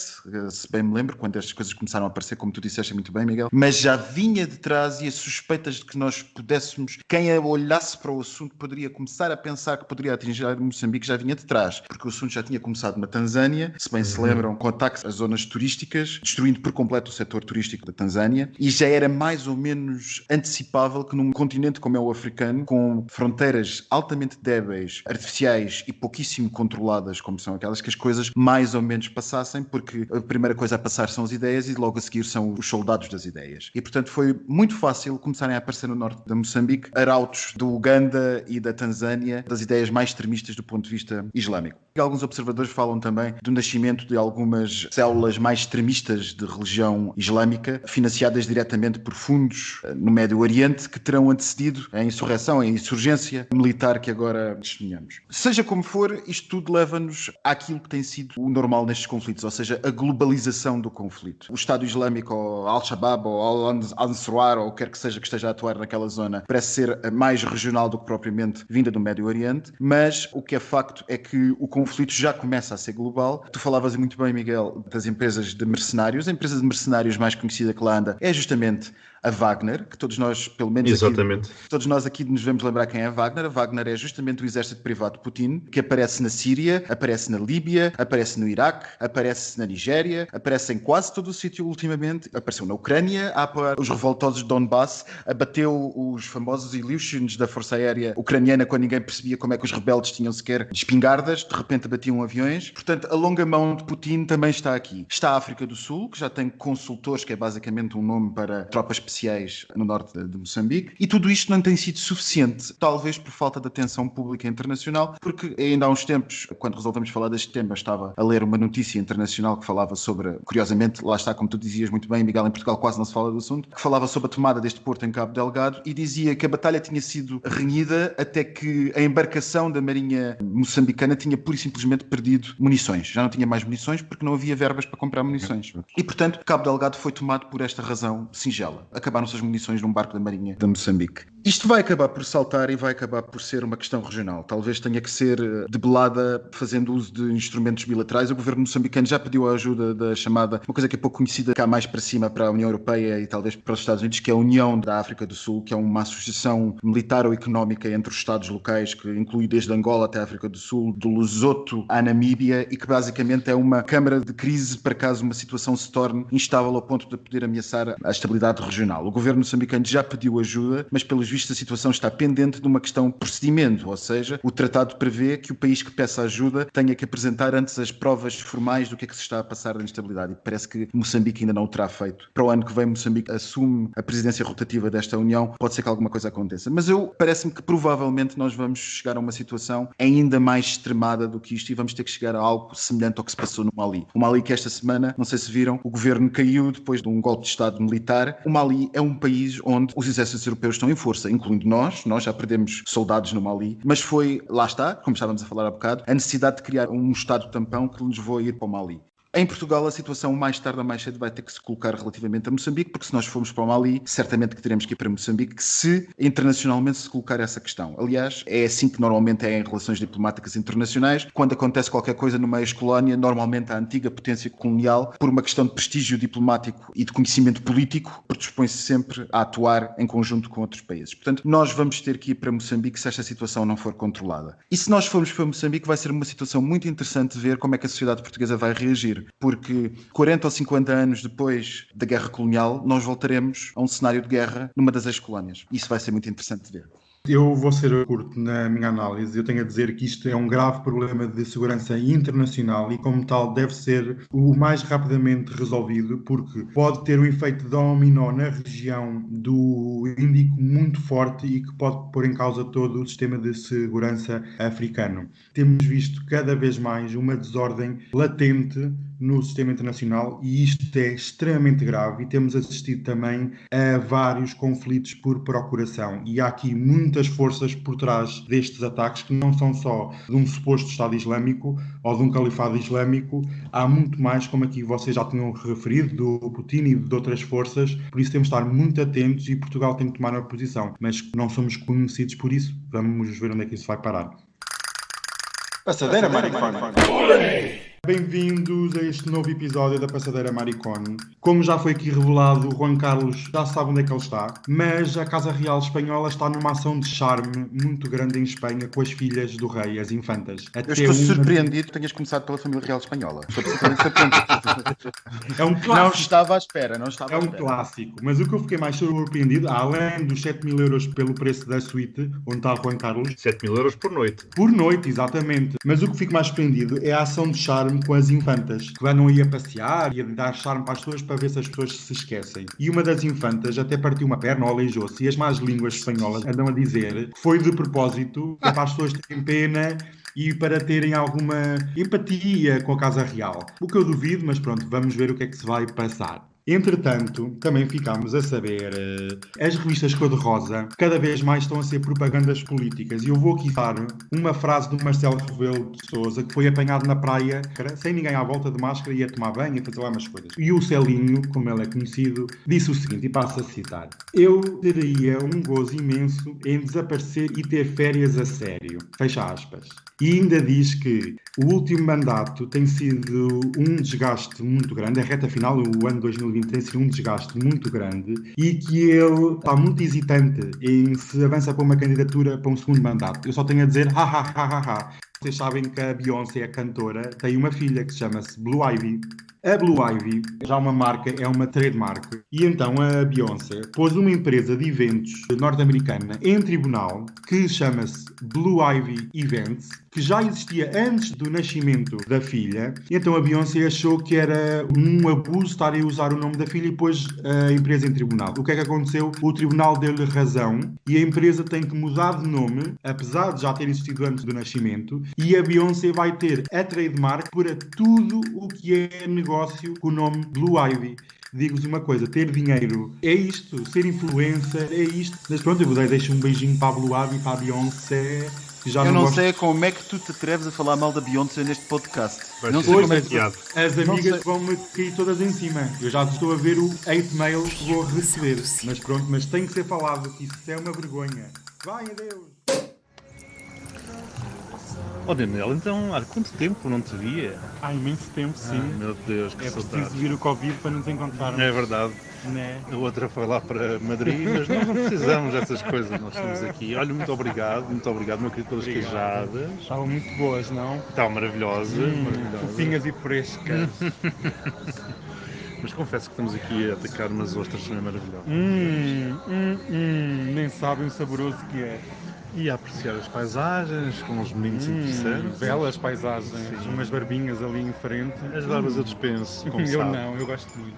se bem me lembro, quando estas coisas começaram a aparecer, como tu disseste muito bem, Miguel, mas já vinha de trás e as suspeitas de que nós pudéssemos, quem olhasse para o assunto poderia começar a pensar que poderia atingir Moçambique, já vinha de trás, porque o assunto já tinha começado na Tanzânia, se bem se lembram, com ataques às zonas turísticas, destruindo por completo o setor turístico da Tanzânia, e já era mais ou menos antecipável que num continente como é o africano, com fronteiras altamente débeis, artificiais e pouquíssimo controladas, como são aquelas, que as coisas mais ou menos passassem, porque a primeira coisa a passar são as ideias e logo a seguir são os soldados das ideias. E, portanto, foi muito fácil começarem a aparecer no norte de Moçambique arautos do Uganda e da Tanzânia, das ideias mais extremistas do ponto de vista islâmico. E alguns observadores falam também do nascimento de alguns algumas células mais extremistas de religião islâmica, financiadas diretamente por fundos no Médio Oriente, que terão antecedido a insurreição, a insurgência militar que agora testemunhamos. Seja como for, isto tudo leva-nos àquilo que tem sido o normal nestes conflitos, ou seja, a globalização do conflito. O Estado Islâmico, ou Al-Shabaab, ou Al-Ansar, ou o que quer que seja que esteja a atuar naquela zona, parece ser mais regional do que propriamente vinda do Médio Oriente, mas o que é facto é que o conflito já começa a ser global. Tu falavas muito bem, Miguel, das empresas de mercenários. A empresa de mercenários mais conhecida que lá anda é justamente a Wagner, que todos nós, pelo menos Exatamente. Todos nós aqui nos devemos lembrar quem é a Wagner. A Wagner é justamente o exército privado de Putin, que aparece na Síria, aparece na Líbia, aparece no Iraque, aparece na Nigéria, aparece em quase todo o sítio ultimamente. Apareceu na Ucrânia, a apoiar os revoltosos de Donbass, abateu os famosos Ilyushins da Força Aérea Ucraniana quando ninguém percebia como é que os rebeldes tinham sequer espingardas, de repente abatiam aviões. Portanto, a longa mão de Putin também está aqui. Está a África do Sul, que já tem consultores, que é basicamente um nome para tropas especiais no norte de Moçambique, e tudo isto não tem sido suficiente, talvez por falta de atenção pública internacional, porque ainda há uns tempos, quando resolvemos falar deste tema, estava a ler uma notícia internacional que falava sobre, curiosamente, lá está, como tu dizias muito bem, Miguel, em Portugal quase não se fala do assunto, que falava sobre a tomada deste porto em Cabo Delgado e dizia que a batalha tinha sido renhida até que a embarcação da Marinha moçambicana tinha pura e simplesmente perdido munições. Já não tinha mais munições porque não havia verbas para comprar munições. E, portanto, Cabo Delgado foi tomado por esta razão singela. Acabaram-se as munições num barco da Marinha de Moçambique. Isto vai acabar por saltar e vai acabar por ser uma questão regional. Talvez tenha que ser debelada fazendo uso de instrumentos bilaterais. O governo moçambicano já pediu a ajuda da chamada, uma coisa que é pouco conhecida cá mais para cima, para a União Europeia e talvez para os Estados Unidos, que é a União da África do Sul, que é uma associação militar ou económica entre os Estados locais, que inclui desde Angola até a África do Sul, do Lesoto à Namíbia, e que basicamente é uma câmara de crise para caso uma situação se torne instável ao ponto de poder ameaçar a estabilidade regional. O governo moçambicano já pediu ajuda, mas pelos vistos a situação está pendente de uma questão de procedimento, ou seja, o tratado prevê que o país que peça ajuda tenha que apresentar antes as provas formais do que é que se está a passar da instabilidade, e parece que Moçambique ainda não o terá feito. Para o ano que vem Moçambique assume a presidência rotativa desta União, pode ser que alguma coisa aconteça, mas parece-me que provavelmente nós vamos chegar a uma situação ainda mais extremada do que isto e vamos ter que chegar a algo semelhante ao que se passou no Mali. O Mali que esta semana, não sei se viram, o governo caiu depois de um golpe de Estado militar. O Mali é um país onde os exércitos europeus estão em força, incluindo nós já perdemos soldados no Mali, mas foi, lá está, como estávamos a falar há bocado, a necessidade de criar um Estado tampão que nos levou a ir para o Mali. Em Portugal, a situação mais tarde ou mais cedo vai ter que se colocar relativamente a Moçambique, porque se nós formos para o Mali, certamente que teremos que ir para Moçambique, se internacionalmente se colocar essa questão. Aliás, é assim que normalmente é em relações diplomáticas internacionais. Quando acontece qualquer coisa numa ex-colónia, normalmente a antiga potência colonial, por uma questão de prestígio diplomático e de conhecimento político, predispõe-se sempre a atuar em conjunto com outros países. Portanto, nós vamos ter que ir para Moçambique se esta situação não for controlada. E se nós formos para Moçambique, vai ser uma situação muito interessante de ver como é que a sociedade portuguesa vai reagir. Porque 40 ou 50 anos depois da guerra colonial, nós voltaremos a um cenário de guerra numa das ex-colónias. Isso vai ser muito interessante de ver. Eu vou ser curto na minha análise. Eu tenho a dizer que isto é um grave problema de segurança internacional e, como tal, deve ser o mais rapidamente resolvido, porque pode ter um efeito dominó na região do Índico muito forte e que pode pôr em causa todo o sistema de segurança africano. Temos visto cada vez mais uma desordem latente no sistema internacional e isto é extremamente grave, e temos assistido também a vários conflitos por procuração, e há aqui muitas forças por trás destes ataques que não são só de um suposto Estado Islâmico ou de um califado islâmico, há muito mais, como aqui vocês já tinham referido, do Putin e de outras forças, por isso temos de estar muito atentos e Portugal tem que tomar uma posição, mas não somos conhecidos por isso. Vamos ver onde é que isso vai parar. Passadeira Maricón. Bem-vindos a este novo episódio da Passadeira Maricón. Como já foi aqui revelado, o Juan Carlos já sabe onde é que ele está, mas a Casa Real Espanhola está numa ação de charme muito grande em Espanha com as filhas do rei, as infantas. Eu estou surpreendido que tenhas começado pela família real espanhola. Estou absolutamente surpreendido. É um clássico. Não estava à espera. É um clássico. Mas o que eu fiquei mais surpreendido, além dos 7.000 euros pelo preço da suíte, onde está o Juan Carlos... 7.000 euros por noite. Por noite, exatamente. Mas o que fico mais surpreendido é a ação de charme charme com as infantas, que andam aí a passear e a dar charme para as pessoas para ver se as pessoas se esquecem. E uma das infantas até partiu uma perna ou aleijou-se, e as más línguas espanholas andam a dizer que foi de propósito, que é para as pessoas terem pena e para terem alguma empatia com a Casa Real. O que eu duvido, mas pronto, vamos ver o que é que se vai passar. Entretanto, também ficámos a saber, as revistas cor-de-rosa cada vez mais estão a ser propagandas políticas. E eu vou aqui dar uma frase do Marcelo Rebelo de Sousa, que foi apanhado na praia, sem ninguém à volta de máscara, e ia tomar banho e fazer lá umas coisas. E o Celinho, como ele é conhecido, disse o seguinte, e passo a citar: eu teria um gozo imenso em desaparecer e ter férias a sério. Fecha aspas. E ainda diz que o último mandato tem sido um desgaste muito grande, a reta final, o ano 2020 tem sido um desgaste muito grande, e que ele está muito hesitante em se avança para uma candidatura para um segundo mandato. Eu só tenho a dizer ha ha ha ha ha. Vocês sabem que a Beyoncé, a cantora, tem uma filha que chama-se Blue Ivy. A Blue Ivy, já uma marca, é uma trademark, e então a Beyoncé pôs uma empresa de eventos norte-americana em tribunal que chama-se Blue Ivy Events, que já existia antes do nascimento da filha. E então a Beyoncé achou que era um abuso estar a usar o nome da filha e pôs a empresa em tribunal. O que é que aconteceu? O tribunal deu-lhe razão e a empresa tem que mudar de nome, apesar de já ter existido antes do nascimento, e a Beyoncé vai ter a trademark para tudo o que é negócio com o nome Blue Ivy. Digo-vos uma coisa, ter dinheiro é isto, ser influencer é isto. Mas pronto, eu deixo um beijinho para a Blue Ivy e para a Beyoncé. Eu não sei como é que tu te atreves a falar mal da Beyoncé neste podcast. Não sei como é que as amigas vão-me cair todas em cima. Eu já estou a ver o hate mail que vou receber. Mas pronto, mas tem que ser falado, que isso é uma vergonha. Vai, adeus! Oh Daniel, então há quanto tempo não te via? Há imenso tempo, sim. Meu Deus, que saudades. É preciso vir o Covid para nos encontrarmos. É verdade. Né? A outra foi lá para Madrid, mas nós não precisamos dessas coisas, nós estamos aqui. Olha, muito obrigado, meu querido, pelas queijadas. Estavam muito boas, não? Estavam maravilhosas. Fofinhas e frescas. Mas confesso que estamos aqui a atacar umas ostras que são maravilhosas. Nem sabem o saboroso que é. E a apreciar as paisagens, com os meninos interessantes. Belas paisagens, sim. Umas barbinhas ali em frente. As barbas eu dispenso, como eu sabe. Não, eu gosto muito.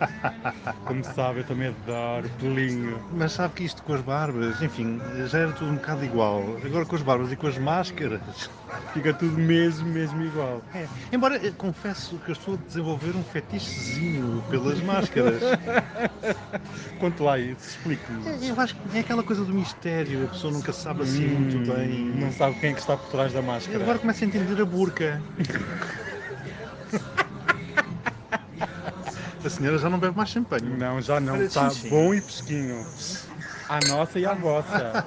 Como sabe, eu também adoro, pelinho. Mas sabe que isto com as barbas, enfim, já era tudo um bocado igual. Agora com as barbas e com as máscaras, fica tudo mesmo igual. É. Embora, confesso que eu estou a desenvolver um fetichezinho pelas máscaras. Conte lá isso, explique-me. Eu acho que é aquela coisa do mistério, a pessoa nunca sabe assim muito bem. Não sabe quem é que está por trás da máscara. Agora começa a entender a burca. A senhora já não bebe mais champanhe. Não, já não. Está bom e pesquinho. A nossa e a vossa.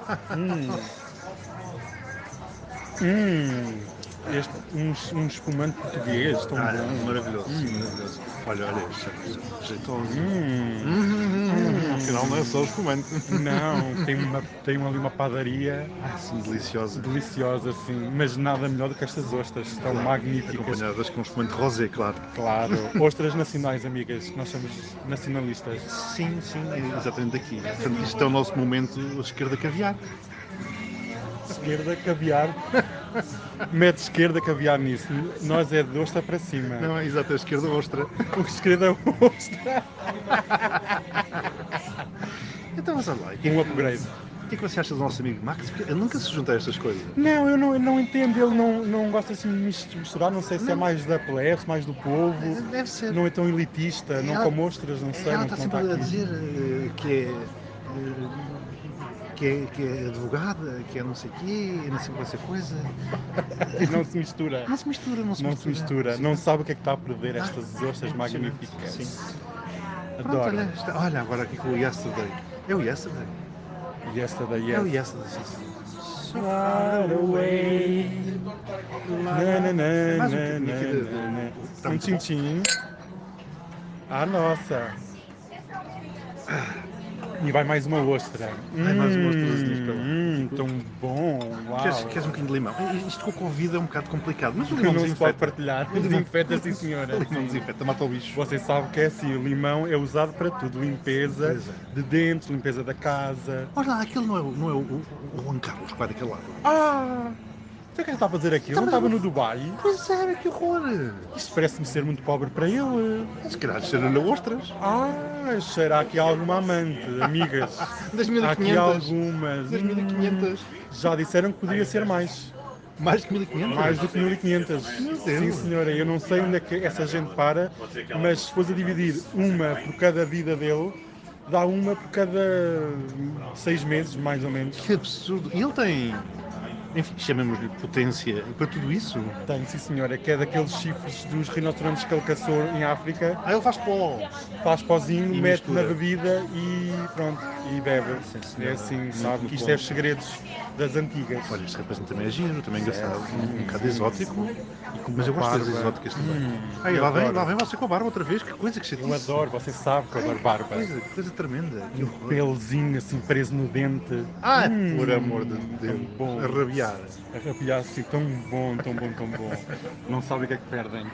Um espumante português tão bom. Maravilhoso, maravilhoso. Olha, jeitoso. Afinal não é só o espumante. Não, tem ali uma padaria. Sim, deliciosa. Deliciosa, sim. Mas nada melhor do que estas ostras. Estão magníficas. Acompanhadas com um espumante rosé, claro. Claro. Ostras nacionais, amigas. Nós somos nacionalistas. Sim, exatamente aqui. Portanto, isto é o nosso momento esquerda caviar. Esquerda, caviar. Mete esquerda, caviar nisso. Nós é de ostra para cima. Não, é exato, é esquerda ostra. O esquerda é ostra. Então, mas olha lá. Um upgrade. O que é que você acha do nosso amigo Max? Porque ele nunca se junta a estas coisas. Não, eu não entendo. Ele não gosta assim de misturar. Não sei se é mais da plebe, mais do povo. Deve ser. Não é tão elitista. Não come ostras, não sei. Ela está sempre a dizer que é advogada, que é não sei o quê, não sei qual coisa. Não se mistura. Não se mistura. Não sabe o que é que está a perder estas ostras magníficas. Sim. Adoro. Pronto, olha agora aqui com o Yesterday. É o Yesterday? Yesterday, yes. É o Yesterday, sim. Far away. Um tchim-tchim. Ah, nossa. E vai mais uma ostra. Vai mais uma ostrazinha para lá. Tão bom. Uau. Queres um bocadinho de limão? Isto com a Covid é um bocado complicado, mas o limão não se pode partilhar. Desinfeta, sim senhora. O limão desinfeta, mata o bicho. Você sabe que é assim, o limão é usado para tudo. Limpeza de dentes, limpeza da casa. Olha lá, aquele não é o Juan Carlos que vai daquele lado. que é que ele está a fazer aqui? Ele não estava no Dubai? Pois era, que horror! Isto parece-me ser muito pobre para ele. Se calhar cheira-lhe a ostras. Será que há alguma amante, amigas? Das Há aqui 1500. algumas. Das 1500. Já disseram que poderia ser mais. Mais de 1500? Mais do que 1500. Meu Deus. Sim, senhora. Eu não sei onde é que essa gente para, mas se fosse a dividir uma por cada vida dele, dá uma por cada 6 meses, mais ou menos. Que absurdo. E ele tem, enfim, chamemos-lhe potência para tudo isso? Tem, sim, senhora. Que é daqueles chifres dos rinocerontes que ele caçou em África. Ele faz pó. Faz pozinho, E mete mistura. na bebida e pronto, e bebe. Sim, senhora. É assim, Muito sabe? Que isto bom. é os segredos das antigas. Olha, este rapaz também é giro, também é engraçado. Sim, Um bocado sim, exótico. Mas eu gosto das exóticas também. eu adoro. Lá vem você com a barba outra vez, que coisa que chatice. Eu adoro, você sabe que eu adoro barba. Coisa tremenda. Que Um horror. pelozinho assim preso no dente. Por amor de Deus. Bom. Arrabiar. Arrabiar assim, tão bom, tão bom, tão bom. Não sabe o que é que perdem.